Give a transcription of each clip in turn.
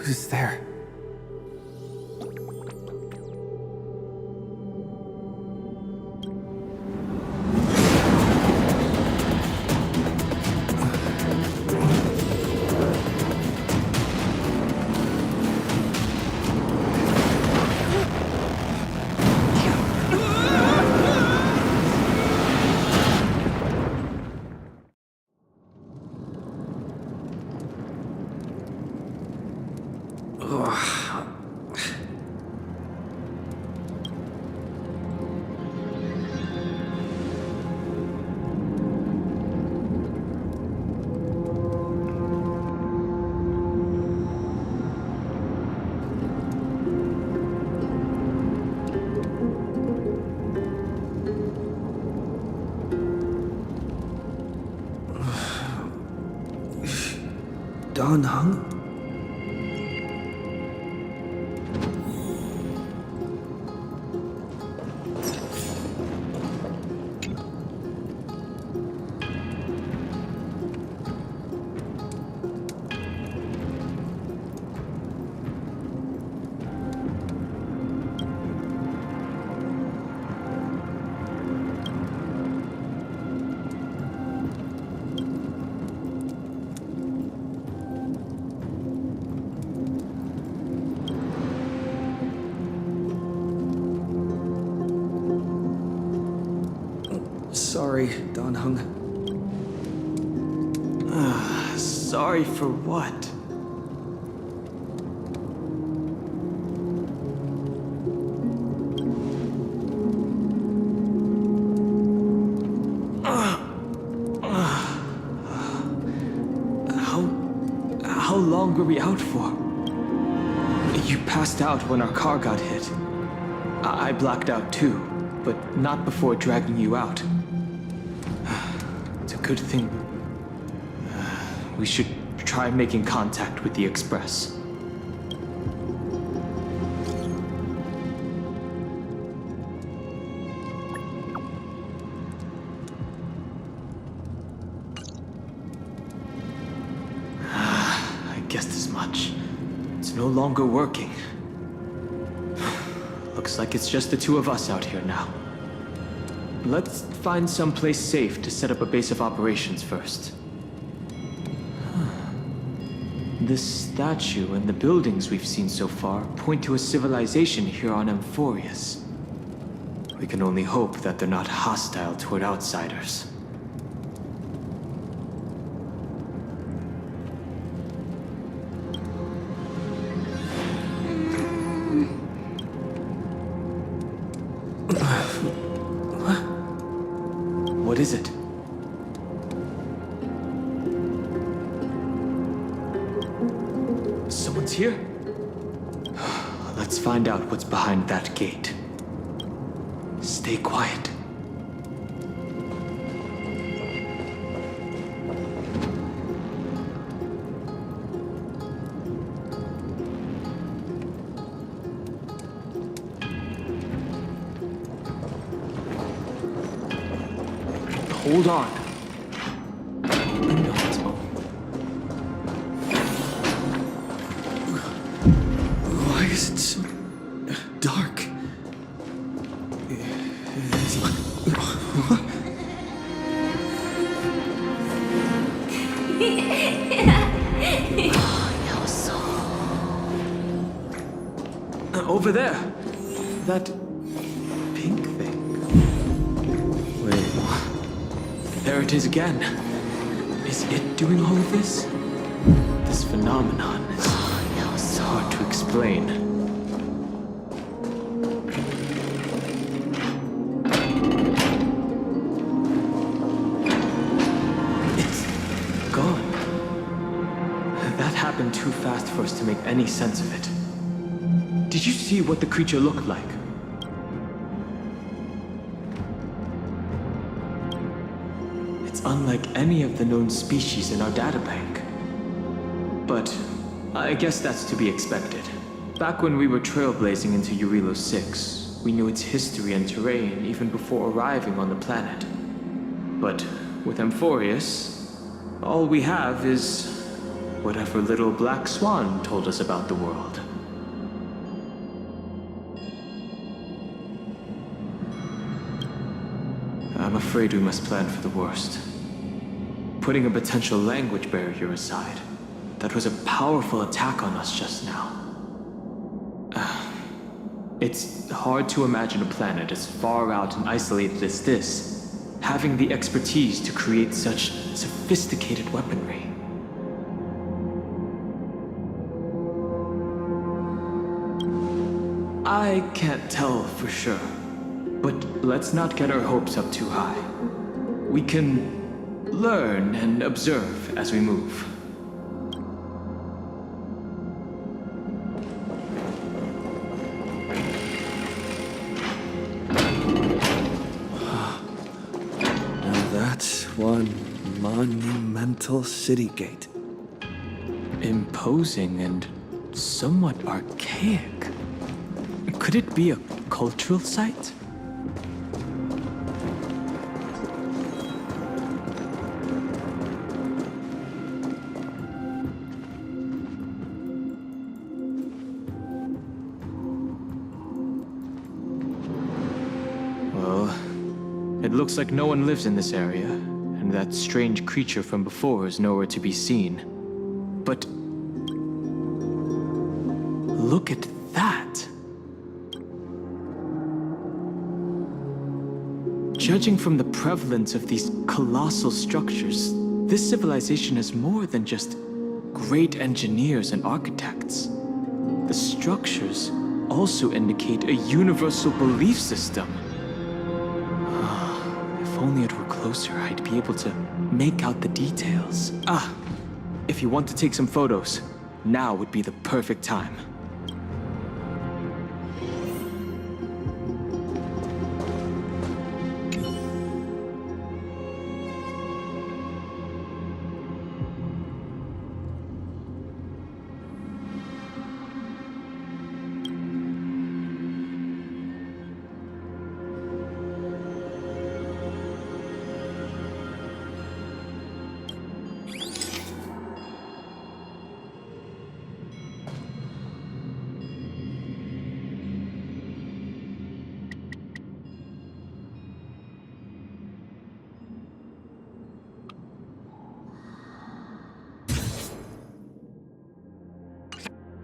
Who's there? Don Hung? Sorry, Don Hung. Sorry for what? How long were we out for? You passed out when our car got hit. I blacked out too, but not before dragging you out. It's a good thing. We should try making contact with the Express. I guessed as much. It's no longer working. Looks like it's just the two of us out here now. Let's find someplace safe to set up a base of operations first. This statue and the buildings we've seen so far point to a civilization here on Amphoreus. We can only hope that they're not hostile toward outsiders. What is it? Someone's here? Let's find out what's behind that gate. Stay quiet. Hold on. No, it's Why is it so dark? Over there. That pink thing. Wait. There it is again. Is it doing all of this? This phenomenon is hard to explain. It's gone. That happened too fast for us to make any sense of it. Did you see what the creature looked like? It's unlike any of the known species in our databank. But I guess that's to be expected. Back when we were trailblazing into Eurilo 6, we knew its history and terrain even before arriving on the planet. But with Amphoreus, all we have is whatever little black swan told us about the world. I'm afraid we must plan for the worst. Putting a potential language barrier aside, that was a powerful attack on us just now. It's hard to imagine a planet as far out and isolated as this, having the expertise to create such sophisticated weaponry. I can't tell for sure, but let's not get our hopes up too high. We can learn and observe as we move. One monumental city gate. Imposing and somewhat archaic. Could it be a cultural site? Well, it looks like no one lives in this area. And that strange creature from before is nowhere to be seen. But look at that! Judging from the prevalence of these colossal structures, this civilization has more than just great engineers and architects. The structures also indicate a universal belief system. If only it were closer, I'd be able to make out the details. If you want to take some photos, now would be the perfect time.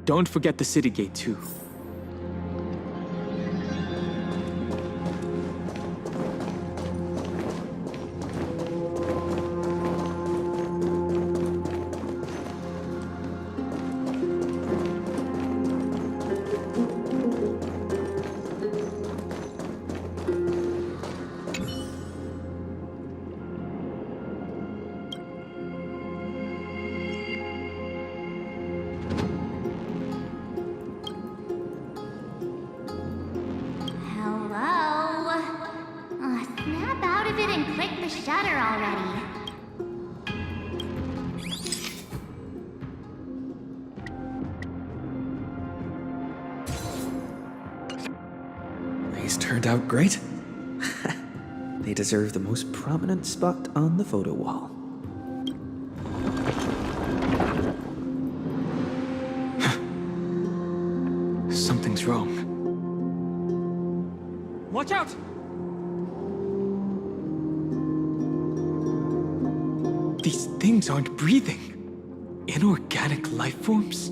Don't forget the city gate, too. Shutter already. These turned out great. They deserve the most prominent spot on the photo wall. Something's wrong. Watch out! These things aren't breathing. Inorganic life forms?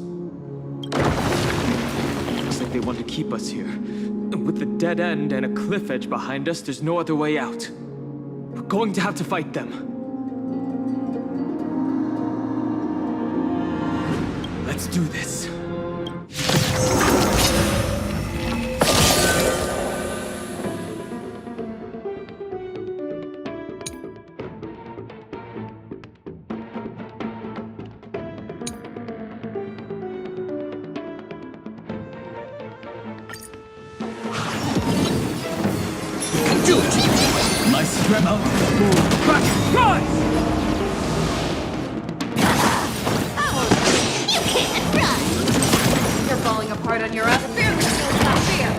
Looks like they want to keep us here. With the dead end and a cliff edge behind us, there's no other way out. We're going to have to fight them. Let's do this. Do it! My Stremo! Crack! Rise! Oh, you can't run! You're falling apart on your own. Fear is not fear.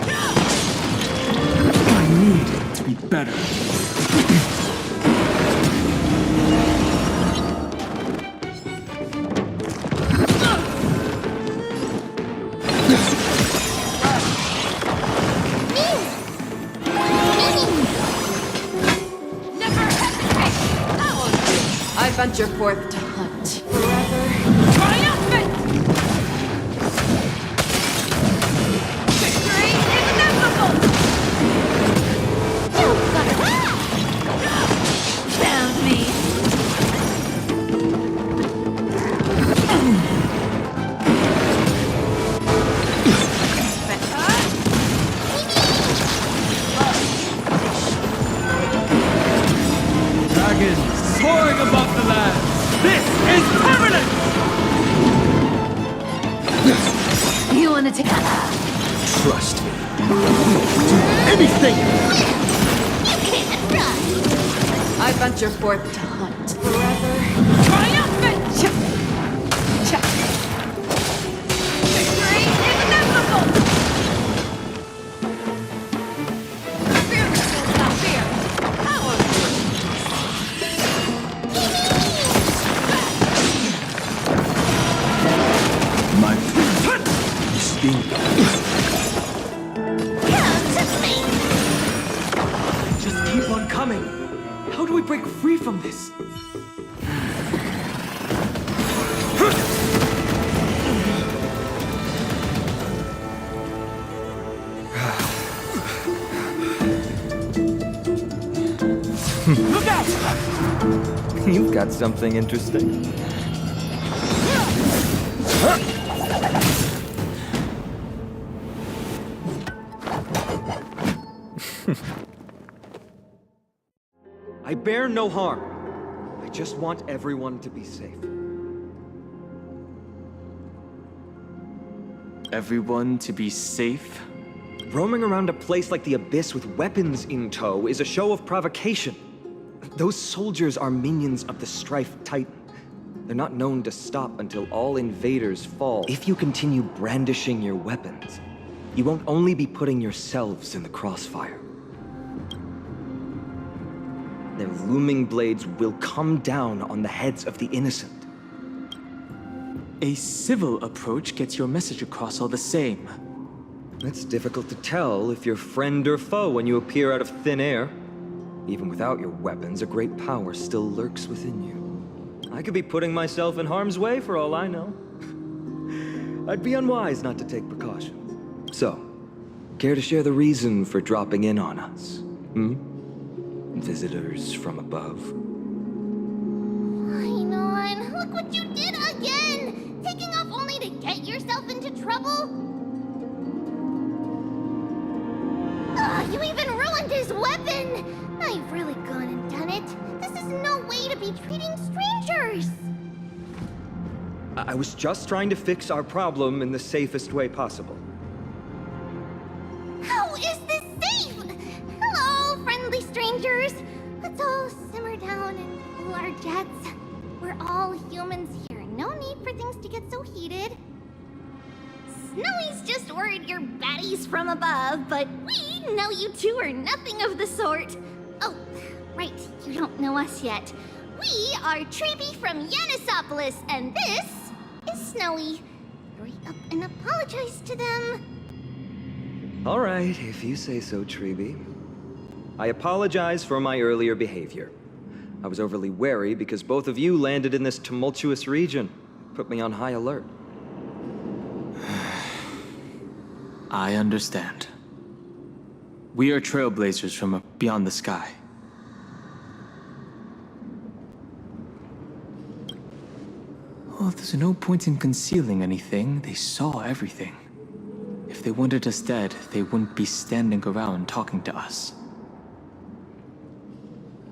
I need to be better. venture forth to hunt. Forever triumphant! Victory is inevitable! Found me. Dragons soaring above the land. This is permanent! You wanna take Trust me. Anything! You can't run! I venture forth to hunt. Forever triumphant! Check. Victory is inevitable! Fearless is not fear. Power! My Come to me! Just keep on coming. How do we break free from this? look out! You've got something interesting. I bear no harm. I just want everyone to be safe. Everyone to be safe? Roaming around a place like the Abyss with weapons in tow is a show of provocation. Those soldiers are minions of the Strife Titan. They're not known to stop until all invaders fall. If you continue brandishing your weapons, you won't only be putting yourselves in the crossfire. Their looming blades will come down on the heads of the innocent. A civil approach gets your message across all the same. It's difficult to tell if you're friend or foe when you appear out of thin air. Even without your weapons, a great power still lurks within you. I could be putting myself in harm's way for all I know. I'd be unwise not to take precautions. So, care to share the reason for dropping in on us? Visitors from above. Ainon, look what you did again! Taking off only to get yourself into trouble? Ugh, you even ruined his weapon! Now you've really gone and done it. This is no way to be treating strangers! I was just trying to fix our problem in the safest way possible. How is this safe? Hello, friendly strangers. Let's all simmer down and cool our jets. We're all humans here. No need for things to get so heated. Snowy's just worried you're baddies from above, but we know you two are nothing of the sort. Oh, right, you don't know us yet. We are Treeby from Yanisopolis, and this is Snowy. Hurry up and apologize to them. All right, if you say so, Treeby. I apologize for my earlier behavior. I was overly wary because both of you landed in this tumultuous region. Put me on high alert. I understand. We are trailblazers from beyond the sky. Well, there's no point in concealing anything. They saw everything. If they wanted us dead, they wouldn't be standing around talking to us.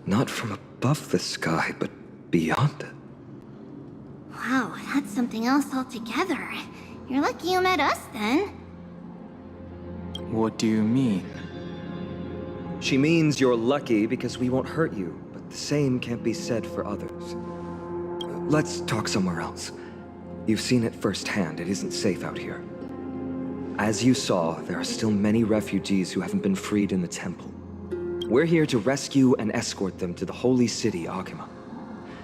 Not from above the sky, but beyond it. Wow, that's something else altogether. You're lucky you met us then. What do you mean? She means you're lucky because we won't hurt you, but the same can't be said for others. Let's talk somewhere else. You've seen it firsthand. It isn't safe out here. As you saw, there are still many refugees who haven't been freed in the temple. We're here to rescue and escort them to the holy city, Akima.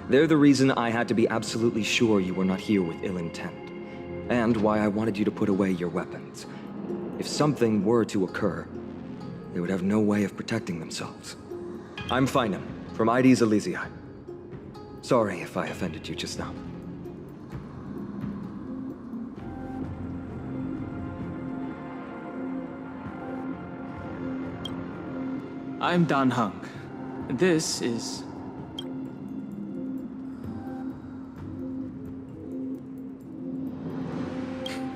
They're the reason I had to be absolutely sure you were not here with ill intent, and why I wanted you to put away your weapons. If something were to occur, they would have no way of protecting themselves. I'm Finam, from Ides Elysiae. Sorry if I offended you just now. I'm Dan Hung. This is...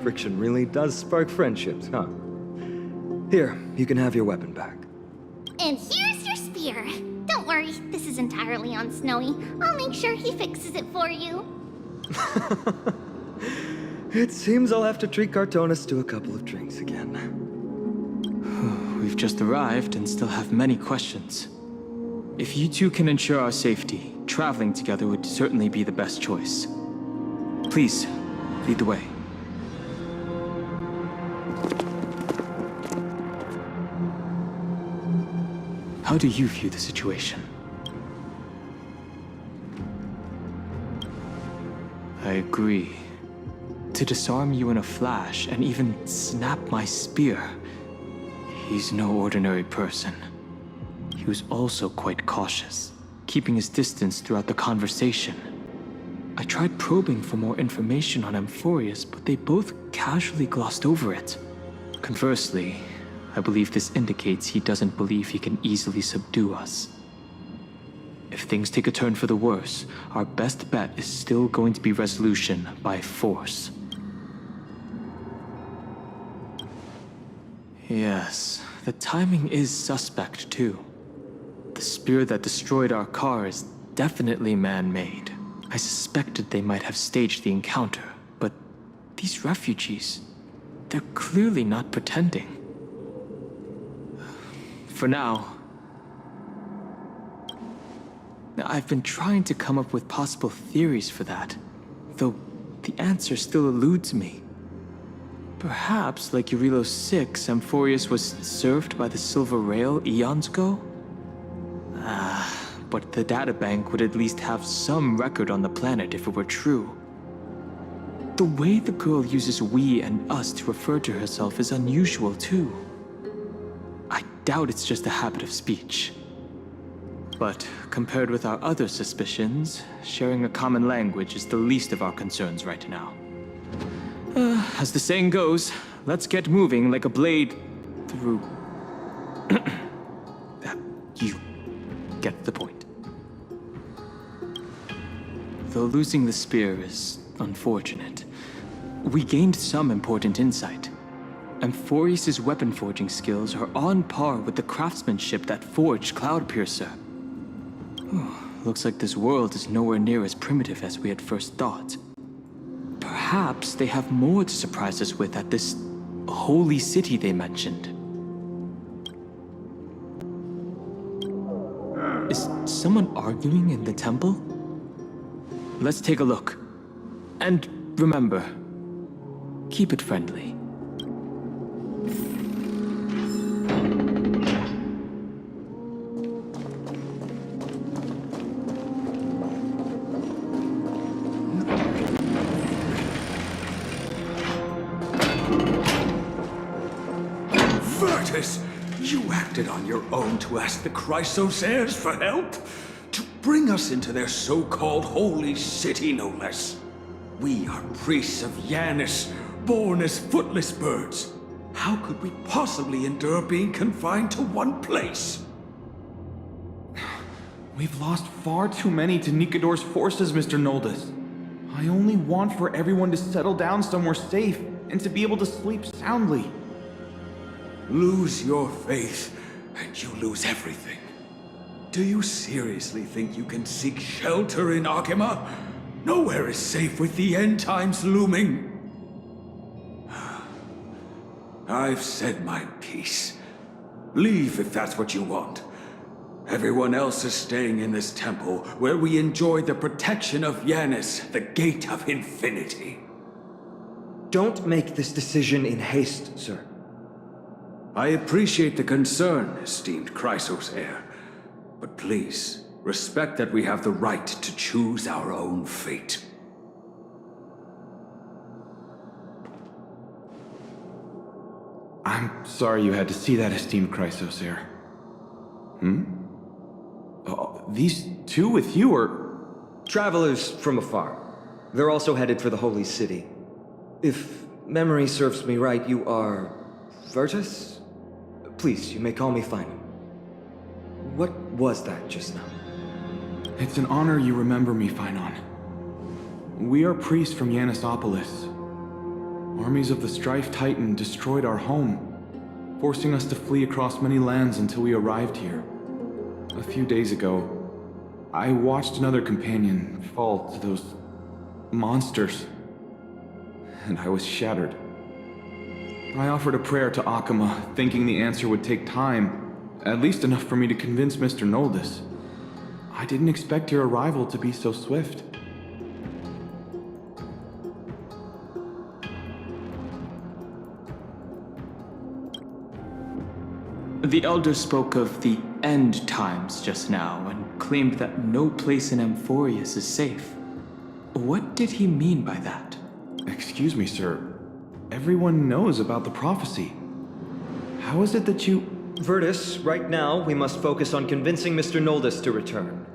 Friction really does spark friendships, huh? Here, you can have your weapon back. And here's your spear. Don't worry, this is entirely on Snowy. I'll make sure he fixes it for you. It seems I'll have to treat Cartonis to a couple of drinks again. We've just arrived and still have many questions. If you two can ensure our safety, traveling together would certainly be the best choice. Please, lead the way. How do you view the situation? I agree. To disarm you in a flash and even snap my spear, he's no ordinary person. He was also quite cautious, keeping his distance throughout the conversation. I tried probing for more information on Amphoreus, but they both casually glossed over it. Conversely, I believe this indicates he doesn't believe he can easily subdue us. If things take a turn for the worse, our best bet is still going to be resolution by force. Yes, the timing is suspect too. The spear that destroyed our car is definitely man-made. I suspected they might have staged the encounter, but these refugees, they're clearly not pretending. For now, I've been trying to come up with possible theories for that, though the answer still eludes me. Perhaps, like Eurylos 6, Amphoreus was served by the Silver Rail eons ago? But the databank would at least have some record on the planet if it were true. The way the girl uses we and us to refer to herself is unusual too. I doubt it's just a habit of speech. But compared with our other suspicions, sharing a common language is the least of our concerns right now. As the saying goes, let's get moving like a blade through... You get the point. Though losing the spear is unfortunate, we gained some important insight. Amphoreus' weapon forging skills are on par with the craftsmanship that forged Cloudpiercer. Looks like this world is nowhere near as primitive as we had first thought. Perhaps they have more to surprise us with at this holy city they mentioned. Is someone arguing in the temple? Let's take a look. And remember, keep it friendly. You acted on your own to ask the Chrysosaires for help? To bring us into their so-called holy city, no less. We are priests of Yanis, born as footless birds. How could we possibly endure being confined to one place? We've lost far too many to Nikador's forces, Mr. Noldus. I only want for everyone to settle down somewhere safe and to be able to sleep soundly. Lose your faith, and you lose everything. Do you seriously think you can seek shelter in Akima? Nowhere is safe with the end times looming. I've said my piece. Leave if that's what you want. Everyone else is staying in this temple, where we enjoy the protection of Yanis, the Gate of Infinity. Don't make this decision in haste, sir. I appreciate the concern, esteemed Chrysosaire. But please, respect that we have the right to choose our own fate. I'm sorry you had to see that, esteemed Chrysosaire. These two with you are travelers from afar. They're also headed for the Holy City. If memory serves me right, you are... Virtus? Please, you may call me Finan. What was that just now? It's an honor you remember me, Finan. We are priests from Yanisopolis. Armies of the Strife Titan destroyed our home, forcing us to flee across many lands until we arrived here. A few days ago, I watched another companion fall to those monsters, and I was shattered. I offered a prayer to Akama, thinking the answer would take time, at least enough for me to convince Mr. Noldus. I didn't expect your arrival to be so swift. The Elder spoke of the end times just now and claimed that no place in Amphoreus is safe. What did he mean by that? Excuse me, sir. Everyone knows about the prophecy. How is it that you... Virtus, right now, we must focus on convincing Mr. Noldus to return.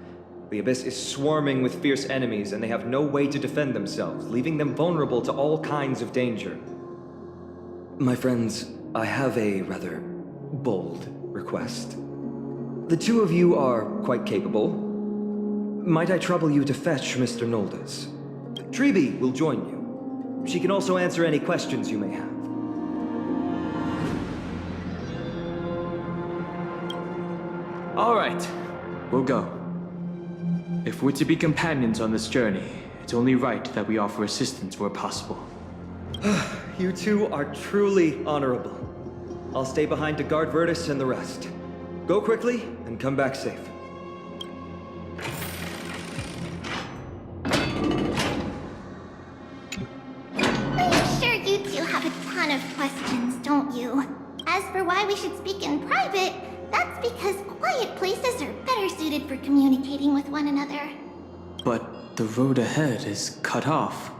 The Abyss is swarming with fierce enemies, and they have no way to defend themselves, leaving them vulnerable to all kinds of danger. My friends, I have a rather bold request. The two of you are quite capable. Might I trouble you to fetch Mr. Noldus? Treeby will join you. She can also answer any questions you may have. All right, we'll go. If we're to be companions on this journey, it's only right that we offer assistance where possible. You two are truly honorable. I'll stay behind to guard Virtus and the rest. Go quickly and come back safe. I'm sure you two have a ton of questions, don't you? As for why we should speak in private, that's because quiet places are better suited for communicating with one another. But the road ahead is cut off.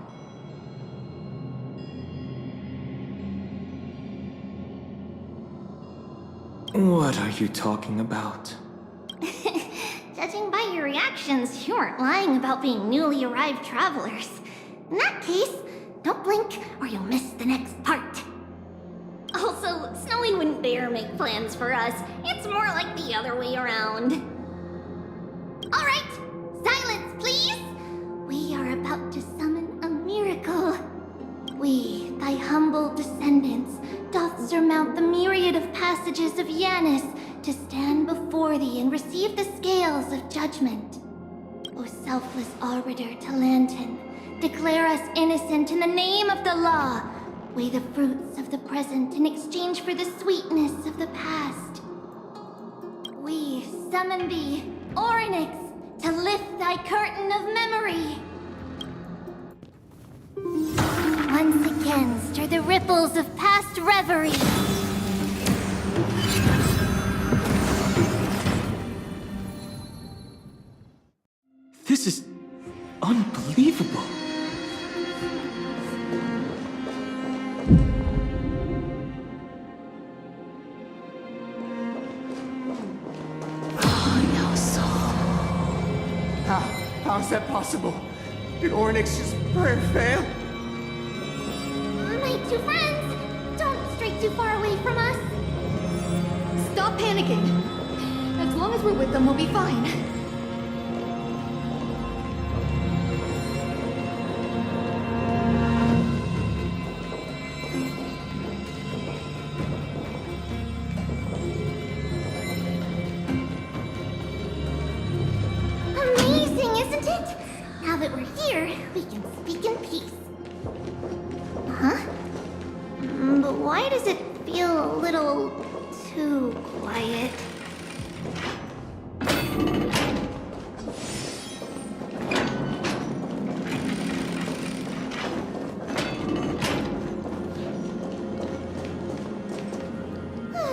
What are you talking about? Judging by your reactions, you aren't lying about being newly arrived travelers. In that case, don't blink or you'll miss the next part. Also, Snowy wouldn't dare make plans for us. It's more like the other way around. Alright, silence please! We are about to summon a miracle. We, thy humble descendants, doth surmount the myriad of passages of Yanis to stand before thee and receive the scales of judgment. O selfless arbiter Talantin, declare us innocent in the name of the law. Weigh the fruits of the present in exchange for the sweetness of the past. We summon thee, Orynyx, to lift thy curtain of memory. Once again, stir the ripples of past reverie. This is unbelievable. How is that possible? Did Orynyx's prayer fail? My two friends, don't stray too far away from us. Stop panicking. As long as we're with them, we'll be fine. Amazing, isn't it? Now that we're here, we can speak in peace. Huh? But why does it feel a little too quiet?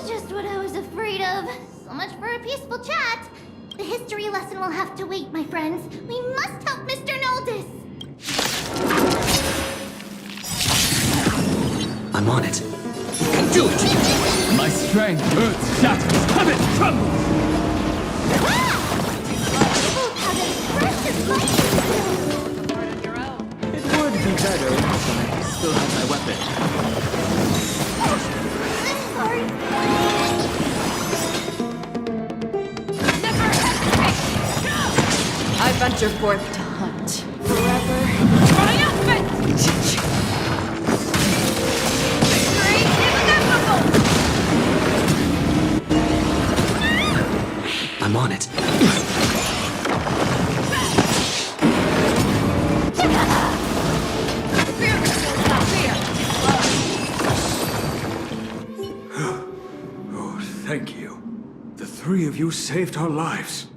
Just what I was afraid of. So much for a peaceful chat. The history lesson will have to wait, my friends. We must help Mr. Noldus. I'm on it. Do it! My strength, earth shatters, heaven trembles! Ah! Both have impressive It would be better if I still had my weapon. I'm sorry. I venture forth to hunt. Forever. Triumphant! Victory is inevitable! I'm on it. Oh, thank you. The three of you saved our lives.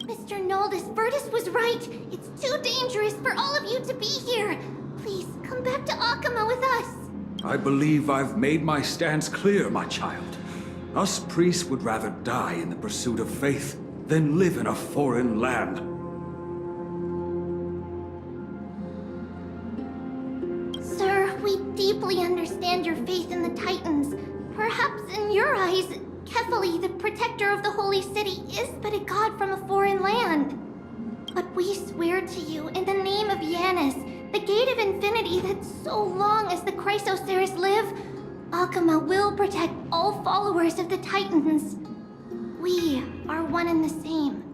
Mr. Noldus, Virtus was right. It's too dangerous for all of you to be here. Please, come back to Akama with us. I believe I've made my stance clear, my child. Us priests would rather die in the pursuit of faith than live in a foreign land. Sir, we deeply understand your faith in the Titans. Perhaps in your eyes, Kefali, the protector of the holy city, is but a god from a foreign land. But we swear to you, in the name of Yanis, the gate of infinity that so long as the Chrysoceres live, Akama will protect all followers of the Titans. We are one and the same.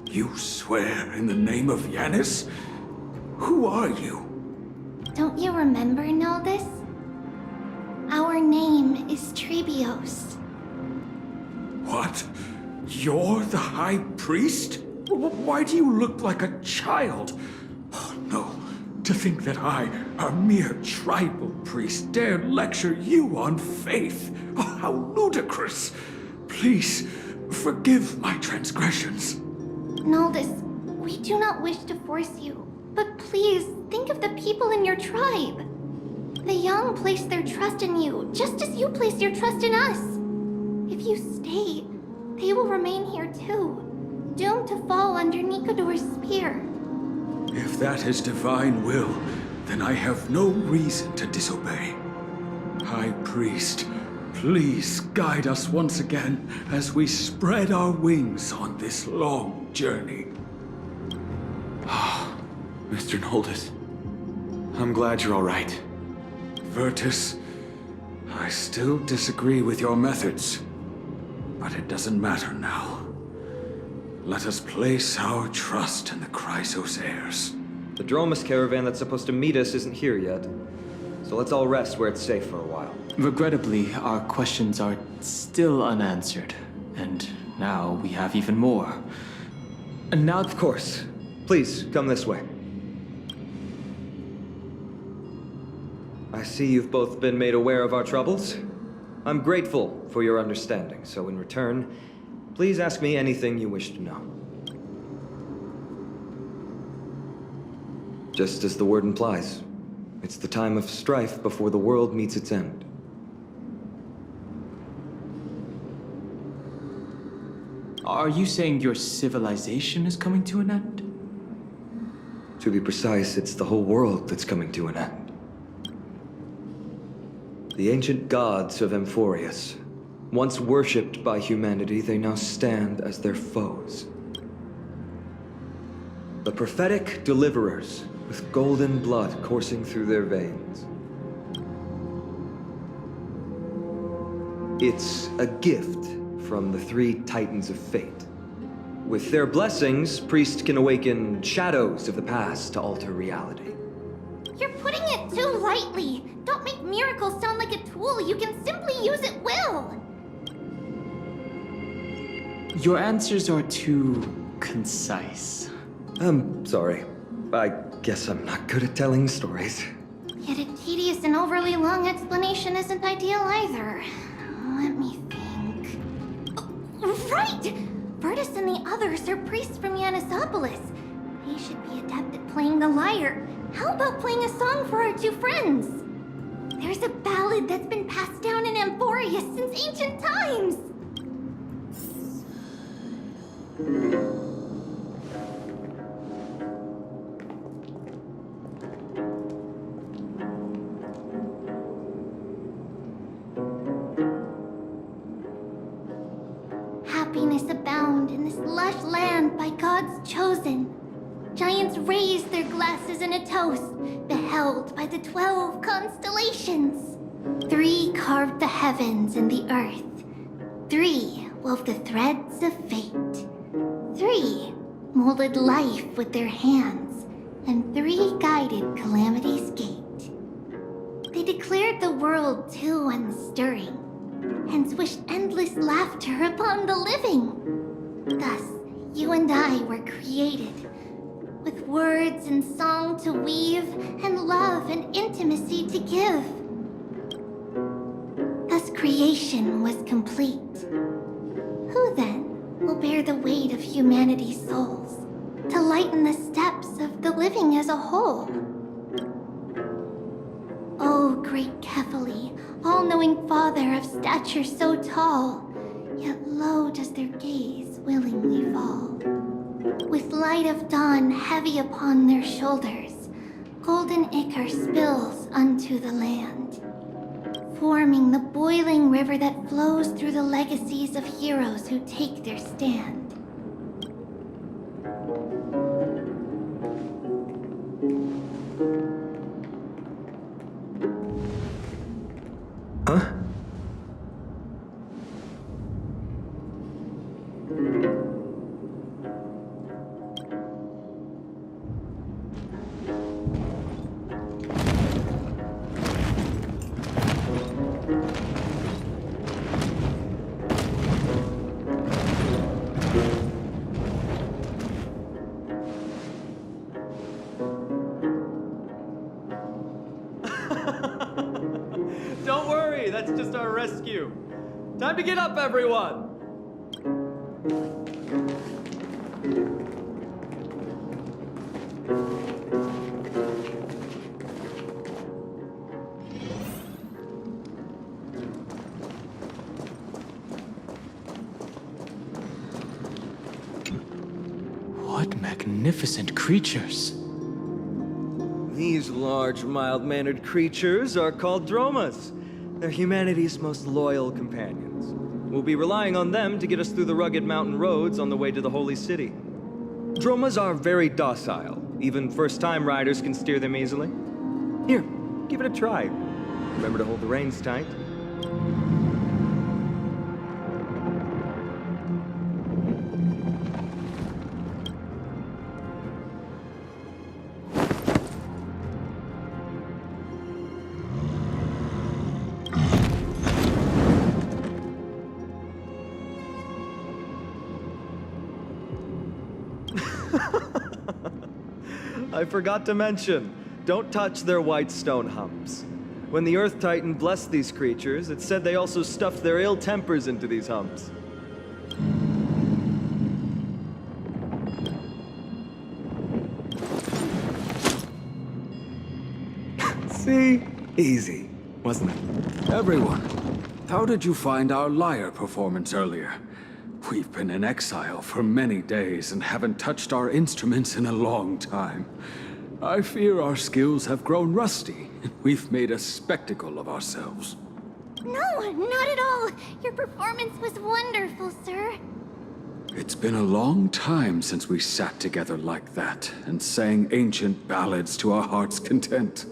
You swear in the name of Yanis? Who are you? Don't you remember, Noldus? Our name is Trebios. What? You're the High Priest? Why do you look like a child? Oh, no. To think that I, a mere tribal priest, dare lecture you on faith. Oh, how ludicrous. Please, forgive my transgressions. Noldus, we do not wish to force you, but please think of the people in your tribe. The young place their trust in you, just as you place your trust in us. If you stay, they will remain here too, doomed to fall under Nikodor's spear. If that is divine will, then I have no reason to disobey. High Priest, please guide us once again as we spread our wings on this long journey. Mr. Noldus, I'm glad you're all right. Virtus, I still disagree with your methods, but it doesn't matter now. Let us place our trust in the Chrysoceres. The Dromus caravan that's supposed to meet us isn't here yet. So let's all rest where it's safe for a while. Regrettably, our questions are still unanswered. And now we have even more. And now, Of course. Please, come this way. I see you've both been made aware of our troubles. I'm grateful for your understanding, so in return, please ask me anything you wish to know. Just as the word implies, it's the time of strife before the world meets its end. are you saying your civilization is coming to an end? To be precise, it's the whole world that's coming to an end. The ancient gods of Amphoreus, once worshipped by humanity, they now stand as their foes. The prophetic deliverers, with golden blood coursing through their veins. It's a gift from the three titans of fate. With their blessings, priests can awaken shadows of the past to alter reality. You're putting it too lightly. Don't make miracles sound like a tool you can simply use at will. Your answers are too concise. I'm sorry. I guess I'm not good at telling stories. Yet a tedious and overly long explanation isn't ideal either. Let me think. Oh, right! Virtus and the others are priests from Yanisopolis. They should be adept at playing the lyre. How about playing a song for our two friends? There's a ballad that's been passed down in Amphoreus since ancient times. Happiness abound in this lush land by God's chosen. Giants raised their glasses in a toast, beheld by the 12 constellations. 3 carved the heavens and the earth. 3 wove the threads of fate. 3 molded life with their hands, and 3 guided Calamity's gate. They declared the world too unstirring, hence wished endless laughter upon the living. Thus, you and I were created, with words and song to weave, and love and intimacy to give. Thus creation was complete. Who then will bear the weight of humanity's souls, to lighten the steps of the living as a whole? O great Kephali, all-knowing Father of stature so tall, yet low does their gaze willingly fall. With light of dawn heavy upon their shoulders, golden ichor spills unto the land, forming the boiling river that flows through the legacies of heroes who take their stand. Huh? Don't worry, that's just our rescue. Time to get up, everyone! What magnificent creatures. These large, mild-mannered creatures are called dromas. They're humanity's most loyal companions. We'll be relying on them to get us through the rugged mountain roads on the way to the Holy City. Dromas are very docile. Even first-time riders can steer them easily. Here, give it a try. Remember to hold the reins tight. I forgot to mention, don't touch their white stone humps. When the Earth Titan blessed these creatures, it said they also stuffed their ill tempers into these humps. See? Easy, wasn't it? Everyone, how did you find our lyre performance earlier? We've been in exile for many days and haven't touched our instruments in a long time. I fear our skills have grown rusty. We've made a spectacle of ourselves. No, not at all. Your performance was wonderful, sir. It's been a long time since we sat together like that and sang ancient ballads to our heart's content.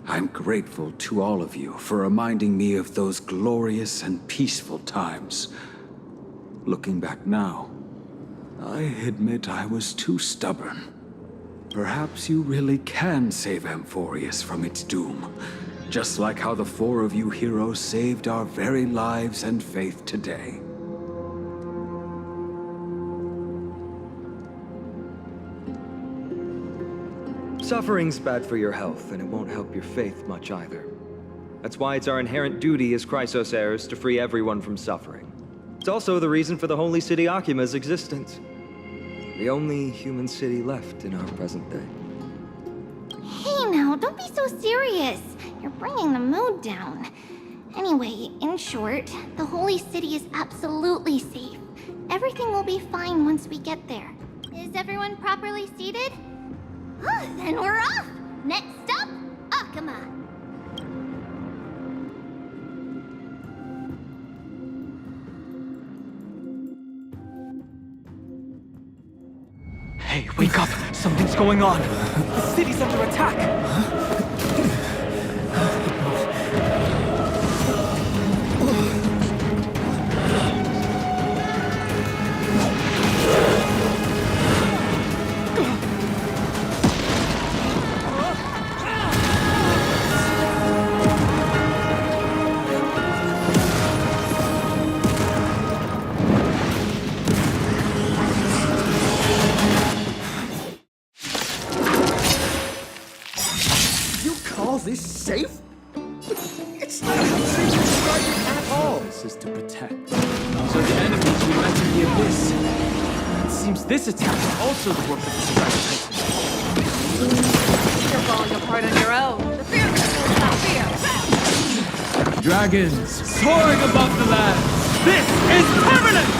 I'm grateful to all of you for reminding me of those glorious and peaceful times. Looking back now, I admit I was too stubborn. Perhaps you really can save Amphoreus from its doom, just like how the 4 of you heroes saved our very lives and faith today. Suffering's bad for your health, and it won't help your faith much either. That's why it's our inherent duty as Chrysos heirs to free everyone from suffering. It's also the reason for the Holy City Akima's existence. The only human city left in our present day. Hey now, don't be so serious. You're bringing the mood down. Anyway, in short, the Holy City is absolutely safe. Everything will be fine once we get there. Is everyone properly seated? Oh, then we're off! Next stop, Akima! Hey, wake up! Something's going on! The city's under attack! This safe? It's not how safe you describe it at all. This is to protect. So the enemies we met in the Abyss. It seems this attack is also the work of the Strife Titans. You're falling apart on your own. The fear crystal is not fear. Dragons soaring above the land. This is permanent!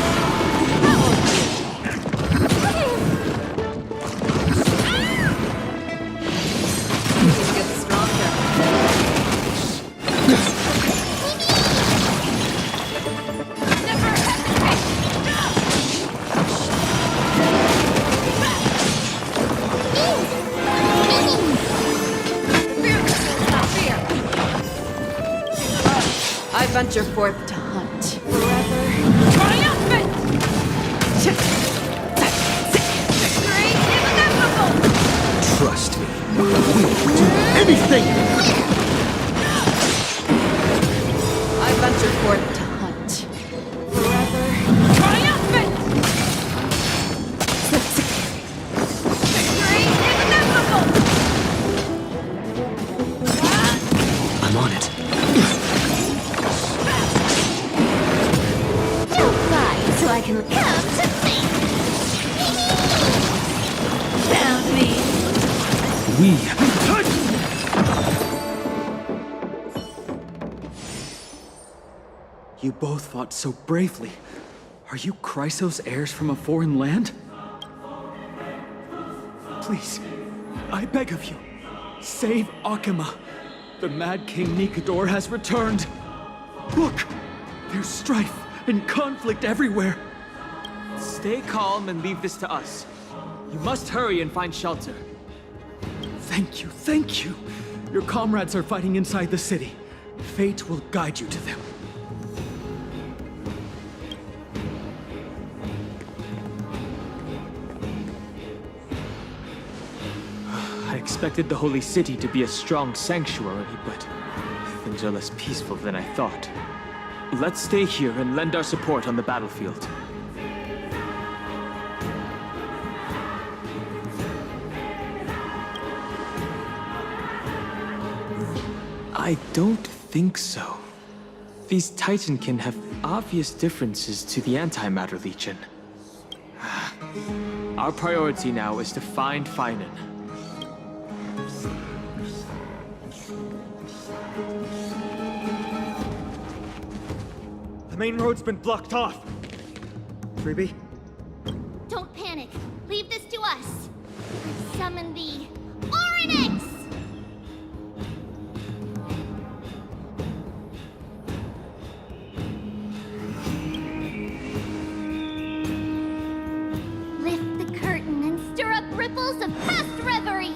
I venture forth to hunt forever. Triumphant! Victory is inevitable! Trust me. We'll do anything! I venture forth to hunt forever. Triumphant! Victory is inevitable! I'm on it. So I can come to think. Found me. You both fought so bravely. Are you Chrysos heirs from a foreign land? Please, I beg of you, save Akima. The Mad King Nikador has returned. Look, there's strife and conflict everywhere. Stay calm and leave this to us. You must hurry and find shelter. Thank you, thank you. Your comrades are fighting inside the city. Fate will guide you to them. I expected the Holy City to be a strong sanctuary, but things are less peaceful than I thought. Let's stay here and lend our support on the battlefield. I don't think so. These Titankin have obvious differences to the Antimatter Legion. Our priority now is to find Finan. The main road's been blocked off. Freebie? Don't panic. Leave this to us. Summon the Oryx! Lift the curtain and stir up ripples of past reverie.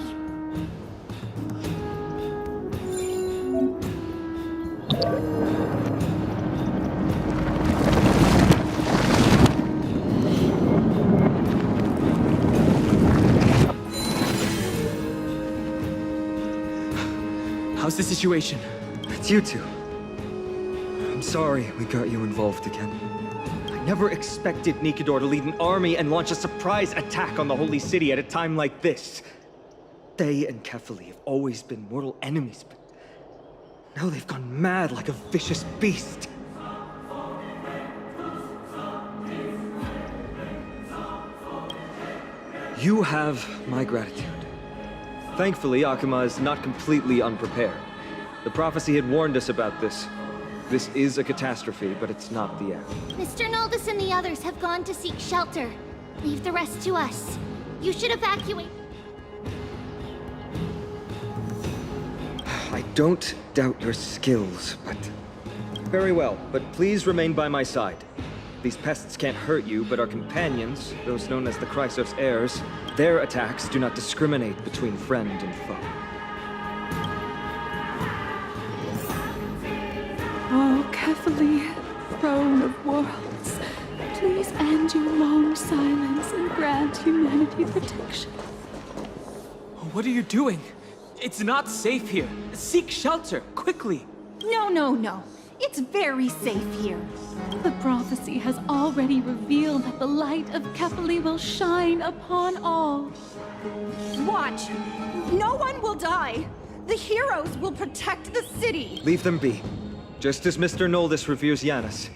How's the situation? It's you two. I'm sorry we got you involved again. I never expected Nikador to lead an army and launch a surprise attack on the Holy City at a time like this. They and Kefali have always been mortal enemies, but now they've gone mad like a vicious beast. You have my gratitude. Thankfully, Akima is not completely unprepared. The prophecy had warned us about this. This is a catastrophe, but it's not the end. Mr. Noldus and the others have gone to seek shelter. Leave the rest to us. You should evacuate. I don't doubt your skills, but... Very well, but please remain by my side. These pests can't hurt you, but our companions, those known as the Chrysos heirs, their attacks do not discriminate between friend and foe. Oh, Kephali, throne of worlds, please end your long silence and grant humanity protection. What are you doing? It's not safe here. Seek shelter, quickly. No. It's very safe here. The prophecy has already revealed that the light of Kephali will shine upon all. Watch! No one will die! The heroes will protect the city! Leave them be. Just as Mr. Noldus reveres Janus,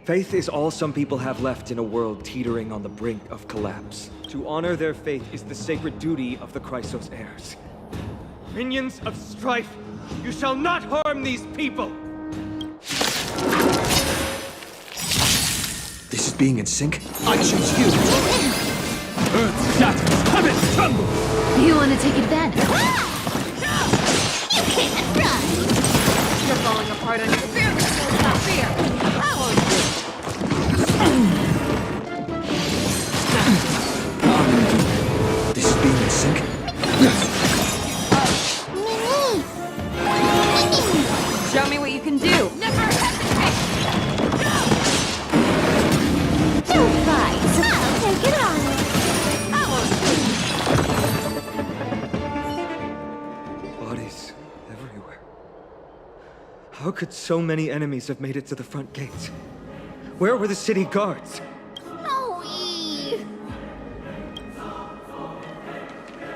faith is all some people have left in a world teetering on the brink of collapse. To honor their faith is the sacred duty of the Chrysos heirs. Minions of strife, you shall not harm these people! This is being in sync. I choose you. Earth shatters, heaven tremble! You want to take advantage? You can't run! You're falling apart under fear, not fear! This is being in sync. Show me what you can do! Never hesitate! Don't fight! I'll take it on! Bodies everywhere. How could so many enemies have made it to the front gates? Where were the city guards? Chloe!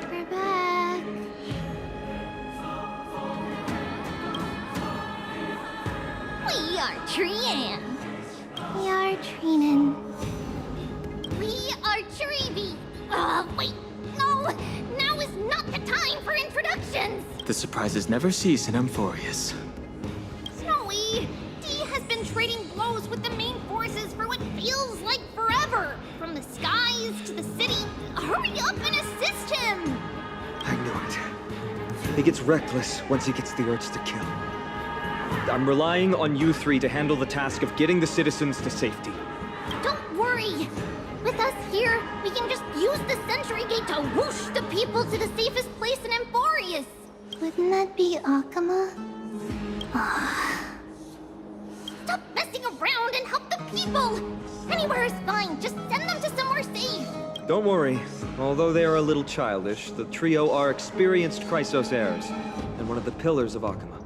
We're back. We are Trian. We are Trinan. We are Trevi. Wait. No! Now is not the time for introductions! The surprises never cease in Amphoreus. Snowy, Dee has been trading blows with the main forces for what feels like forever. From the skies to the city. Hurry up and assist him! I knew it. He gets reckless once he gets the urge to kill. I'm relying on you three to handle the task of getting the citizens to safety. Don't worry. With us here, we can just use the Sentry Gate to whoosh the people to the safest place in Amphoreus. Wouldn't that be Akama? Stop messing around and help the people! Anywhere is fine, just send them to somewhere safe. Don't worry. Although they are a little childish, the trio are experienced Chrysos heirs, and one of the pillars of Akama.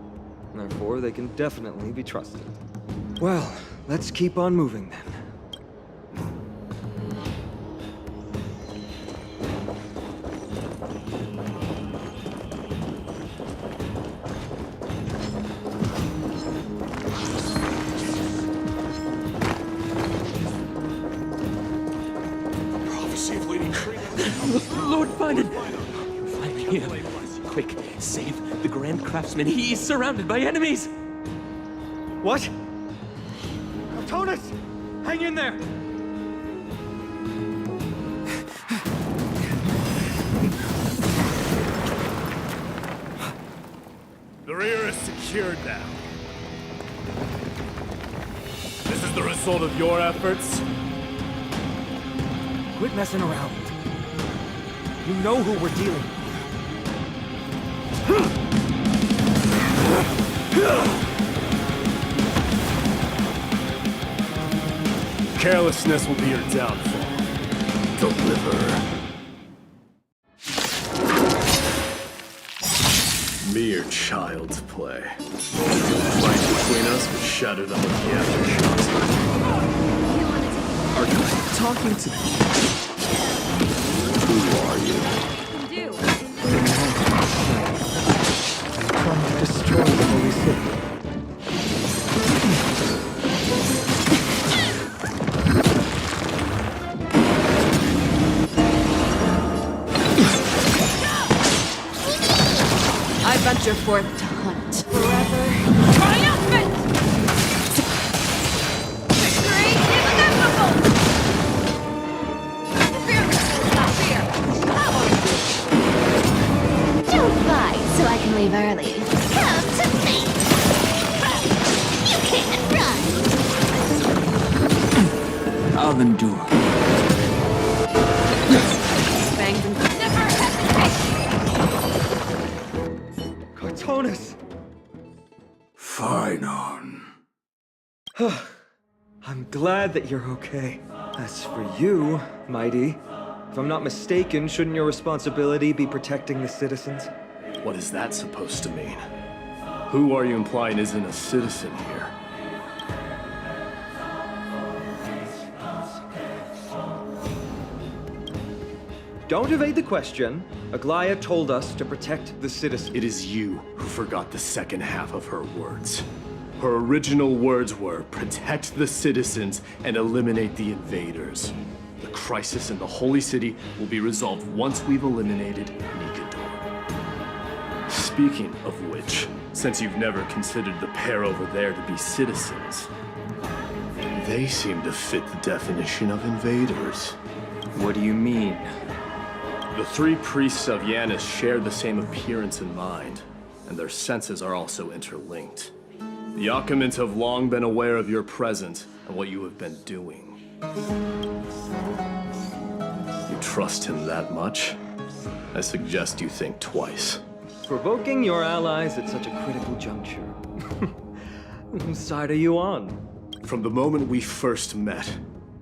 Therefore, they can definitely be trusted. Well, let's keep on moving then. Lord Finan! You're finally here. Quick, save the Grand Craftsman. He is surrounded by enemies! What? Altonus! Hang in there! The rear is secured now. This is the result of your efforts? Quit messing around. You know who we're dealing with. Carelessness will be your downfall. Deliver. Mere child's play. The fight between us would shatter them with the aftershocks. Are you talking to me? Who are you? I'm trying to destroy the holy city. I venture forth to hunt. Forever triumphant! Victory is inevitable! Fear, not fear. Don't fight so I can leave early. Come to me! You can't run! I'll endure. Fangs and never hesitate! Cartonus! Phynon. I'm glad that you're okay. As for you, Mighty, if I'm not mistaken, shouldn't your responsibility be protecting the citizens? What is that supposed to mean? Who are you implying isn't a citizen here? Don't evade the question. Aglaia told us to protect the citizens. It is you who forgot the second half of her words. Her original words were, protect the citizens and eliminate the invaders. The crisis in the Holy City will be resolved once we've eliminated Nikador. Speaking of which, since you've never considered the pair over there to be citizens, they seem to fit the definition of invaders. What do you mean? The three priests of Yanis share the same appearance and mind, and their senses are also interlinked. The Achaemans have long been aware of your presence and what you have been doing. You trust him that much? I suggest you think twice. Provoking your allies at such a critical juncture. Whose side are you on? From the moment we first met,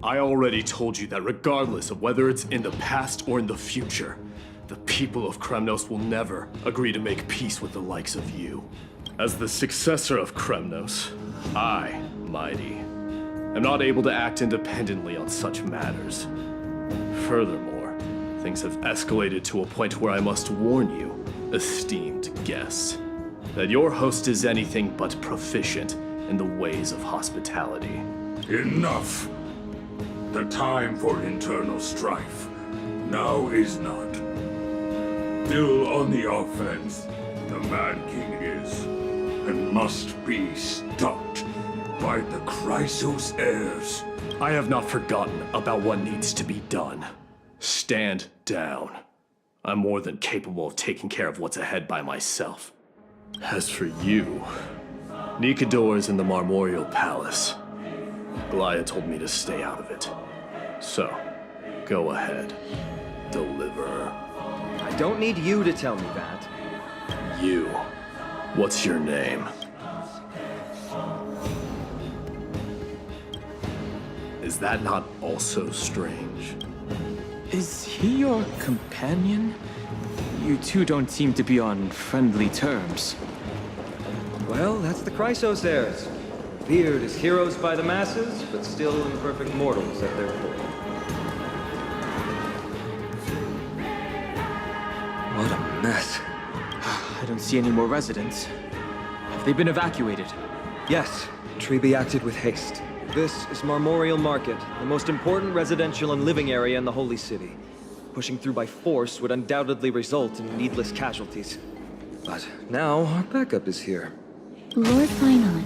I already told you that regardless of whether it's in the past or in the future, the people of Kremnos will never agree to make peace with the likes of you. As the successor of Kremnos, I, Mighty, am not able to act independently on such matters. Furthermore, things have escalated to a point where I must warn you, esteemed guests, that your host is anything but proficient in the ways of hospitality. Enough. The time for internal strife now is not. Still on the offense, the Mad King is, and must be stopped by the Chrysos heirs. I have not forgotten about what needs to be done. Stand down. I'm more than capable of taking care of what's ahead by myself. As for you, Nikador is in the Marmorial Palace. Aglaia told me to stay out of it. So, go ahead. Deliver. I don't need you to tell me that. You. What's your name? Is that not also strange? Is he your companion? You two don't seem to be on friendly terms. Well, that's the Chrysos heirs. Revered as heroes by the masses, but still imperfect mortals at their core. What a mess. I don't see any more residents. Have they been evacuated? Yes, Treeby acted with haste. This is Marmorial Market, the most important residential and living area in the Holy City. Pushing through by force would undoubtedly result in needless casualties. But now our backup is here. Lord Phynon,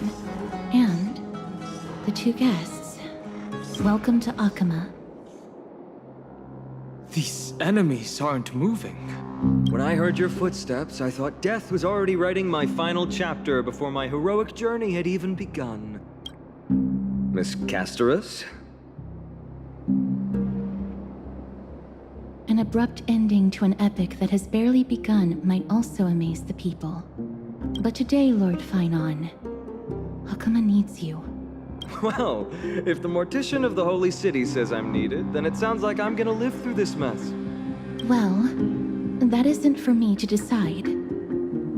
and the two guests. Welcome to Achaema. These enemies aren't moving. When I heard your footsteps, I thought death was already writing my final chapter before my heroic journey had even begun. Miss Castorus? An abrupt ending to an epic that has barely begun might also amaze the people. But today, Lord Phynon, Achaema needs you. Well, if the Mortician of the Holy City says I'm needed, then it sounds like I'm gonna live through this mess. Well, that isn't for me to decide.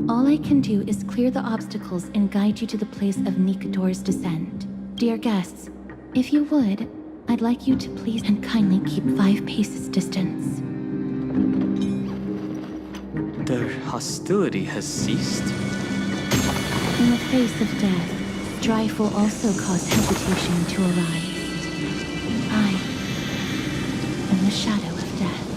All I can do is clear the obstacles and guide you to the place of Nikador's descent. Dear guests, if you would, I'd like you to please and kindly keep 5 paces distance. Their hostility has ceased? In the face of death, strife will also cause hesitation to arise. I am the shadow of death.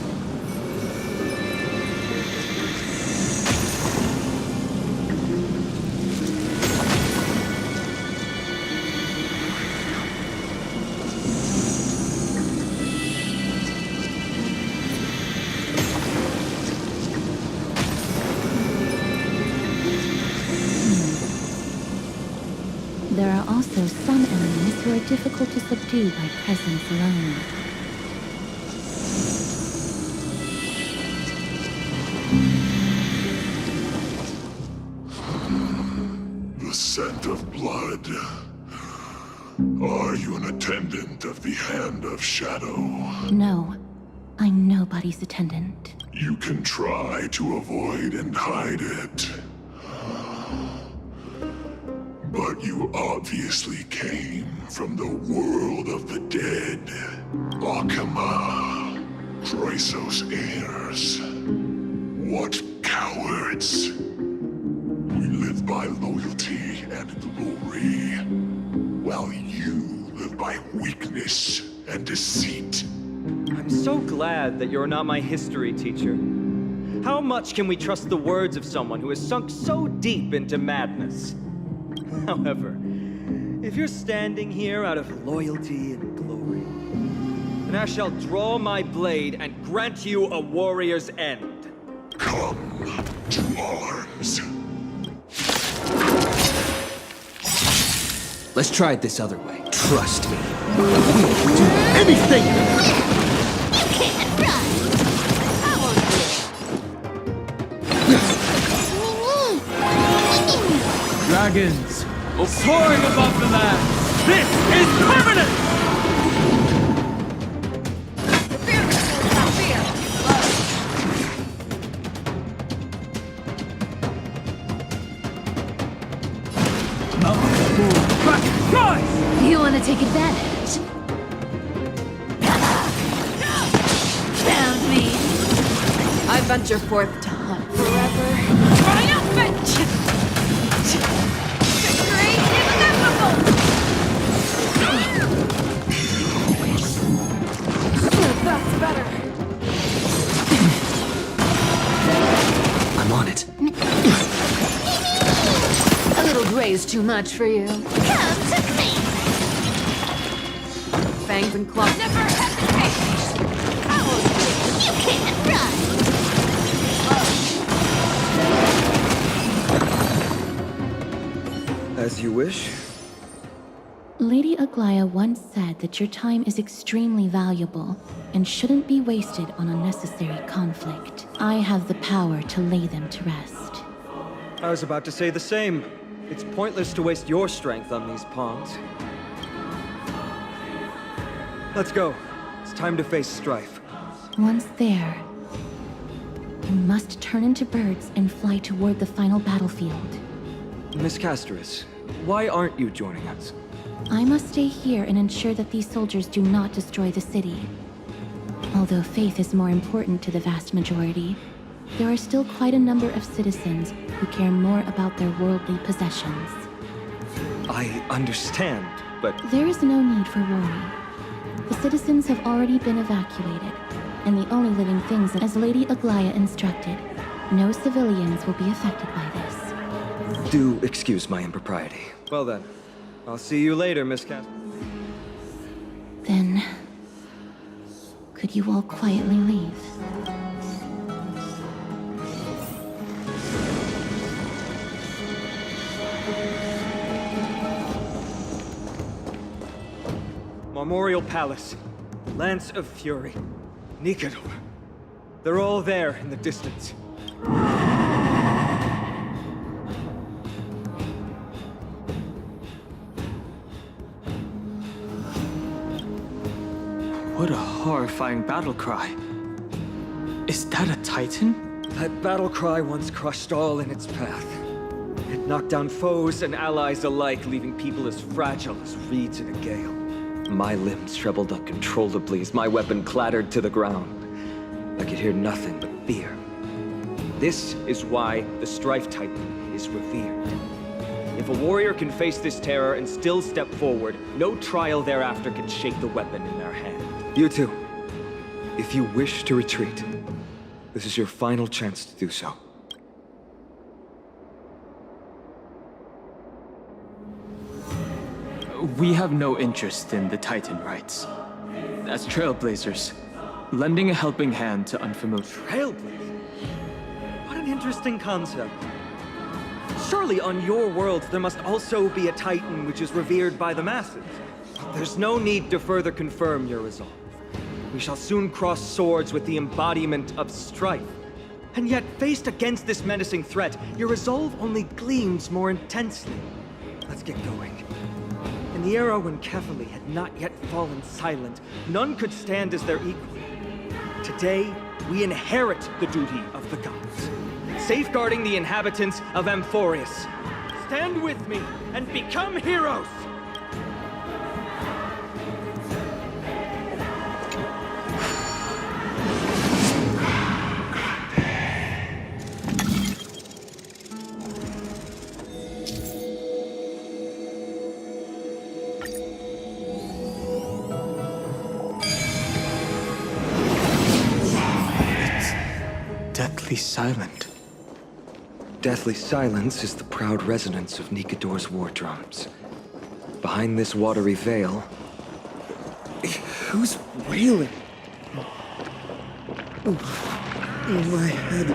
There are also some enemies who are difficult to subdue by presence alone. The scent of blood. Are you an attendant of the Hand of Shadow? No, I'm nobody's attendant. You can try to avoid and hide it. But you obviously came from the world of the dead. Akama, Chrysos heirs. What cowards! We live by loyalty and glory, while you live by weakness and deceit. I'm so glad that you're not my history teacher. How much can we trust the words of someone who has sunk so deep into madness? However, if you're standing here out of loyalty and glory, then I shall draw my blade and grant you a warrior's end. Come to arms. Let's try it this other way. Trust me. We'll do anything! You can't run! I won't Dragons, soaring above the land. This is permanent! You want to take advantage? Found me. I venture forth to hunt forever. Triumphant! Victory inevitable! That's better. I'm on it. A little gray's too much for you. come to me! Fangs and claws never hesitate! I won't you can't run! As you wish. Lady Aglaya once said that your time is extremely valuable and shouldn't be wasted on unnecessary conflict. I have the power to lay them to rest. I was about to say the same. It's pointless to waste your strength on these pawns. Let's go. It's time to face strife. Once there, you must turn into birds and fly toward the final battlefield. Miss Casterus, why aren't you joining us? I must stay here and ensure that these soldiers do not destroy the city. Although faith is more important to the vast majority, there are still quite a number of citizens who care more about their worldly possessions. I understand, but There is no need for worry. The citizens have already been evacuated, and the only living things, as Lady Aglaya instructed, no civilians will be affected by this. do excuse my impropriety. Well then, I'll see you later, Miss Casterus. Then, could you all quietly leave? Memorial Palace, Lance of Fury, Nikador. They're all there in the distance. What a horrifying battle cry. Is that a Titan? That battle cry once crushed all in its path. It knocked down foes and allies alike, leaving people as fragile as reeds in a gale. My limbs trembled uncontrollably as my weapon clattered to the ground. I could hear nothing but fear. This is why the Strife Titan is revered. If a warrior can face this terror and still step forward, no trial thereafter can shake the weapon in their hand. You two, if you wish to retreat, this is your final chance to do so. We have no interest in the Titan rights. As trailblazers, lending a helping hand to unfamiliar... Trailblazer? What an interesting concept. Surely on your world there must also be a Titan which is revered by the masses. There's no need to further confirm your resolve. We shall soon cross swords with the embodiment of strife. And yet, faced against this menacing threat, your resolve only gleams more intensely. Let's get going. In the era when Kefali had not yet fallen silent, none could stand as their equal. Today, we inherit the duty of the gods, safeguarding the inhabitants of Amphoreus. Stand with me and become heroes! Deathly silent. Deathly silence is the proud resonance of Nikador's war drums. Behind this watery veil... Who's wailing? My head.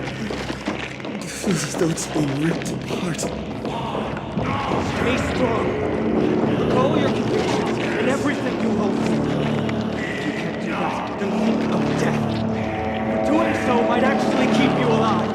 It feels as though it's being ripped apart. Stay strong. Recall your convictions and everything you hold. If you can't do that, then think of death. Doing so might actually keep you alive.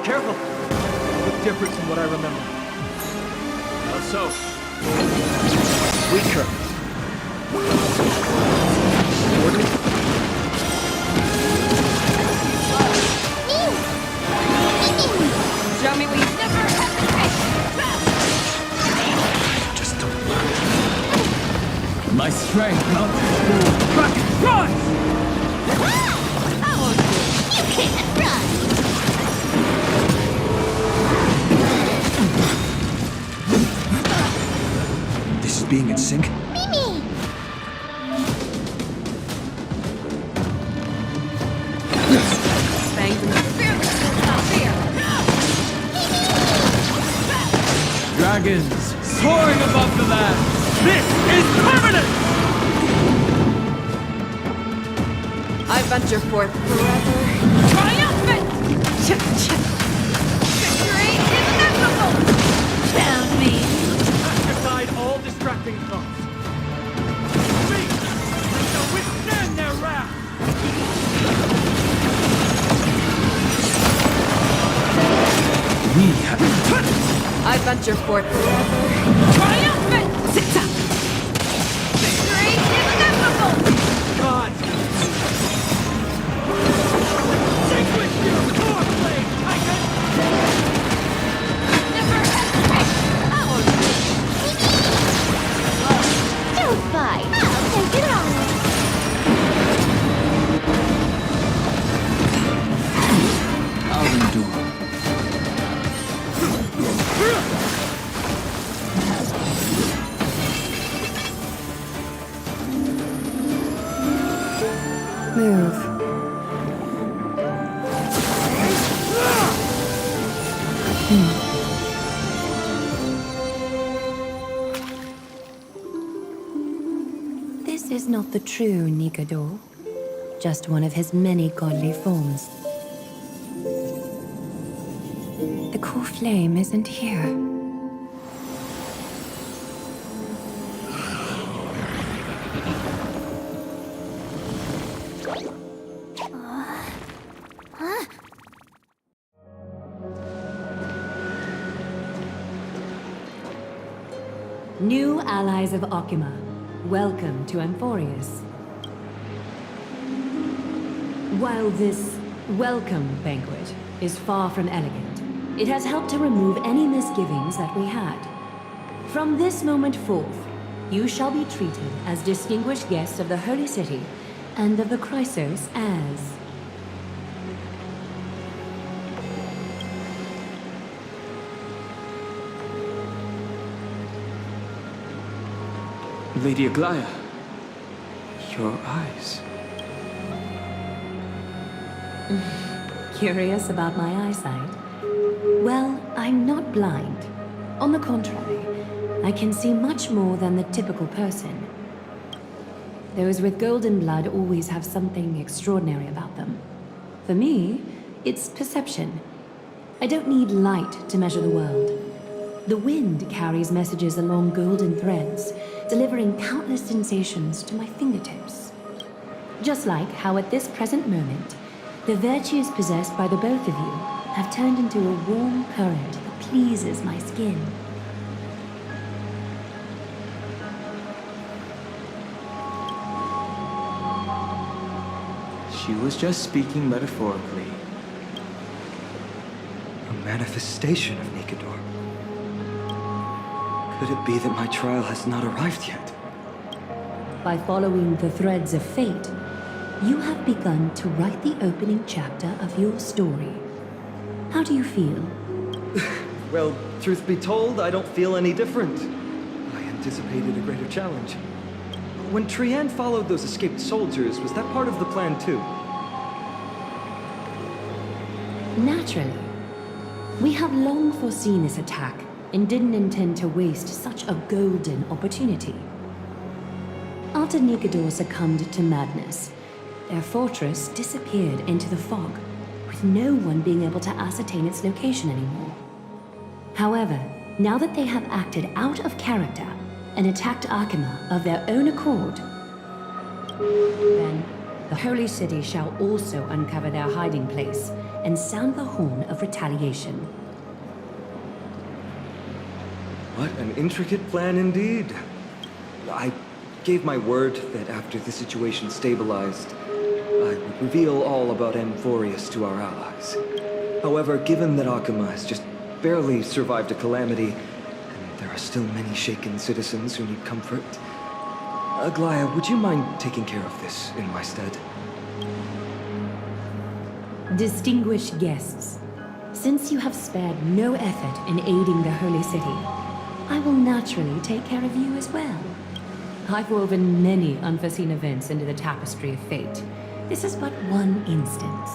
Careful! Look different from what I remember. How so? Weaker. Show me what you never Just don't run. My strength mounts Kraken, run! How are you? You can't run! This is being in sync? Mimi! Bang the fearless out there. Dragons soaring above the land. This is permanent! I venture forth forever. Triumphant! Victory is inevitable! Found me! Cast aside all distracting thoughts. Speak! We shall withstand their wrath! We have... I venture forth forever. Triumphant! Victory is inevitable! God! Take with you, Warblade Titan! Never hesitate! Our Don't fight! I'll take it on! I'll endure. move. This is not the true Nikador, just one of his many godly forms. The core flame isn't here. New allies of Okima, welcome to Amphoreus. While this welcome banquet is far from elegant, it has helped to remove any misgivings that we had. From this moment forth, you shall be treated as distinguished guests of the Holy City and of the Chrysos as... Lady Aglaya, your eyes. Curious about my eyesight? Well, I'm not blind. On the contrary, I can see much more than the typical person. Those with golden blood always have something extraordinary about them. For me, it's perception. I don't need light to measure the world. The wind carries messages along golden threads, delivering countless sensations to my fingertips. Just like how at this present moment, the virtues possessed by the both of you have turned into a warm current that pleases my skin. She was just speaking metaphorically. A manifestation of Nikador. Could it be that my trial has not arrived yet? By following the threads of fate, you have begun to write the opening chapter of your story. How do you feel? Well, truth be told, I don't feel any different. I anticipated a greater challenge. When Trianne followed those escaped soldiers, was that part of the plan too? Naturally. We have long foreseen this attack and didn't intend to waste such a golden opportunity. After Nikador succumbed to madness, their fortress disappeared into the fog, with no one being able to ascertain its location anymore. However, now that they have acted out of character and attacked Arkema of their own accord, then the Holy City shall also uncover their hiding place and sound the horn of retaliation. What an intricate plan indeed. I gave my word that after the situation stabilized, I would reveal all about Amphoreus to our allies. However, given that Arkema has just barely survived a calamity, and there are still many shaken citizens who need comfort, Aglaya, would you mind taking care of this in my stead? Distinguished guests, since you have spared no effort in aiding the Holy City, I will naturally take care of you as well. I've woven many unforeseen events into the tapestry of fate. This is but one instance.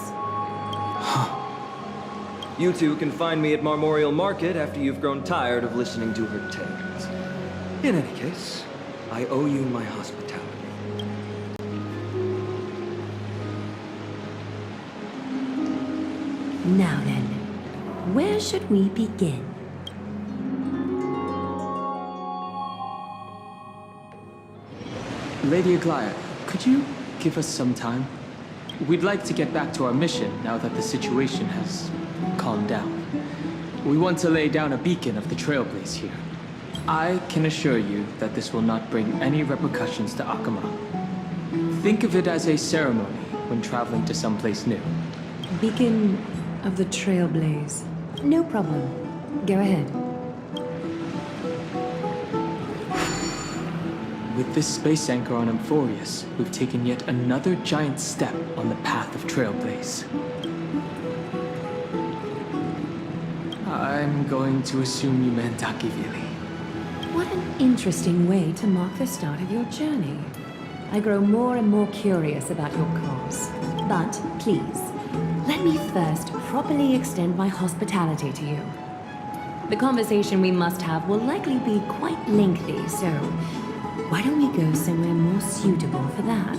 You two can find me at Marmorial Market after you've grown tired of listening to her tales. In any case, I owe you my hospitality. Now then, where should we begin? Lady Aglaya, could you give us some time? We'd like to get back to our mission now that the situation has calmed down. We want to lay down a beacon of the Trailblaze here. I can assure you that this will not bring any repercussions to Arkema. Think of it as a ceremony when traveling to someplace new. Beacon of the Trailblaze. No problem. Go ahead. With this space anchor on Amphoreus, we've taken yet another giant step on the path of Trailblaze. I'm going to assume you meant Akivili. What an interesting way to mark the start of your journey. I grow more and more curious about your cause. But please, let me first properly extend my hospitality to you. The conversation we must have will likely be quite lengthy, so why don't we go somewhere more suitable for that?